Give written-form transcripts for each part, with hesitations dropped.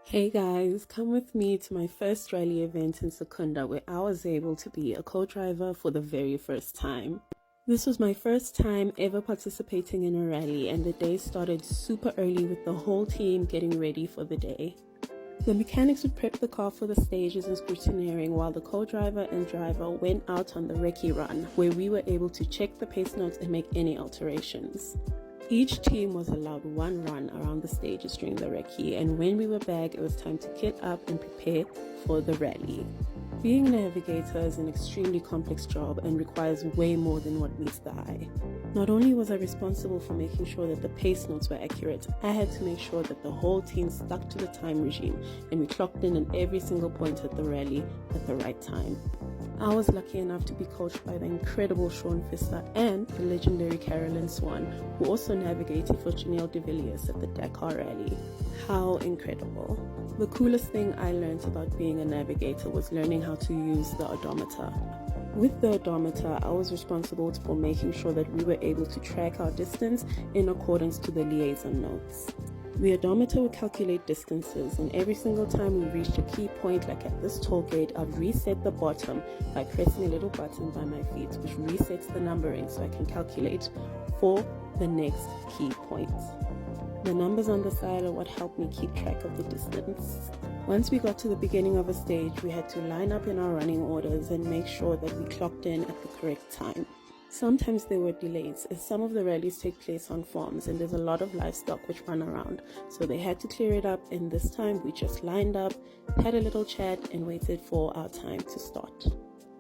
Hey guys, come with me to my first rally event in Secunda where I was able to be a co-driver for the very first time. This was my first time ever participating in a rally, and the day started super early with the whole team getting ready for the day. The mechanics would prep the car for the stages and scrutineering while the co-driver and driver went out on the recce run, where we were able to check the pace notes and make any alterations. Each team was allowed one run around the stages during the recce, and when we were back, it was time to kit up and prepare for the rally. Being a navigator is an extremely complex job and requires way more than what meets the eye. Not only was I responsible for making sure that the pace notes were accurate, I had to make sure that the whole team stuck to the time regime and we clocked in at every single point at the rally at the right time. I was lucky enough to be coached by the incredible Sean Fisser and the legendary Carolyn Swan, who also navigated for Janelle de Villiers at the Dakar Rally. How incredible. The coolest thing I learned about being a navigator was learning how to use the odometer. With the odometer, I was responsible for making sure that we were able to track our distance in accordance to the liaison notes. The odometer would calculate distances, and every single time we reached a key point, like at this toll gate, I'd reset the bottom by pressing a little button by my feet, which resets the numbering so I can calculate for the next key point. The numbers on the side are what helped me keep track of the distance. Once we got to the beginning of a stage, we had to line up in our running orders and make sure that we clocked in at the correct time. Sometimes there were delays, as some of the rallies take place on farms and there's a lot of livestock which run around, so they had to clear it up, and this time we just lined up, had a little chat and waited for our time to start.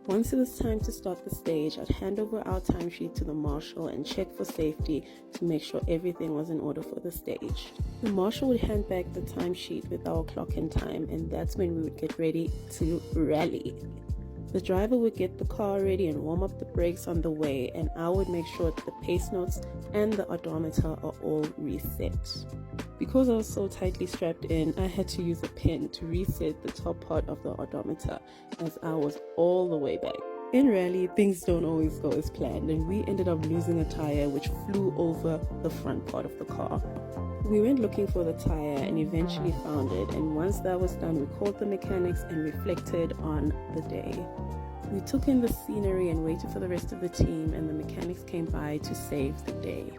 Once it was time to start the stage, I'd hand over our timesheet to the marshal and check for safety to make sure everything was in order for the stage. The marshal would hand back the timesheet with our clock and time, and that's when we would get ready to rally. The driver would get the car ready and warm up the brakes on the way, and I would make sure that the pace notes and the odometer are all reset. Because I was so tightly strapped in, I had to use a pin to reset the top part of the odometer, as I was all the way back. In rally, things don't always go as planned, and we ended up losing a tire which flew over the front part of the car. We went looking for the tire and eventually found it, and once that was done, we called the mechanics and reflected on the day. We took in the scenery and waited for the rest of the team, and the mechanics came by to save the day.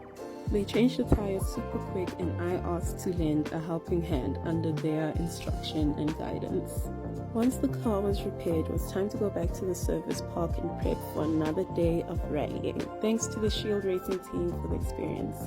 They changed the tires super quick, and I asked to lend a helping hand under their instruction and guidance. Once the car was repaired, it was time to go back to the service park and prep for another day of rallying. Thanks to the Shield Racing team for the experience.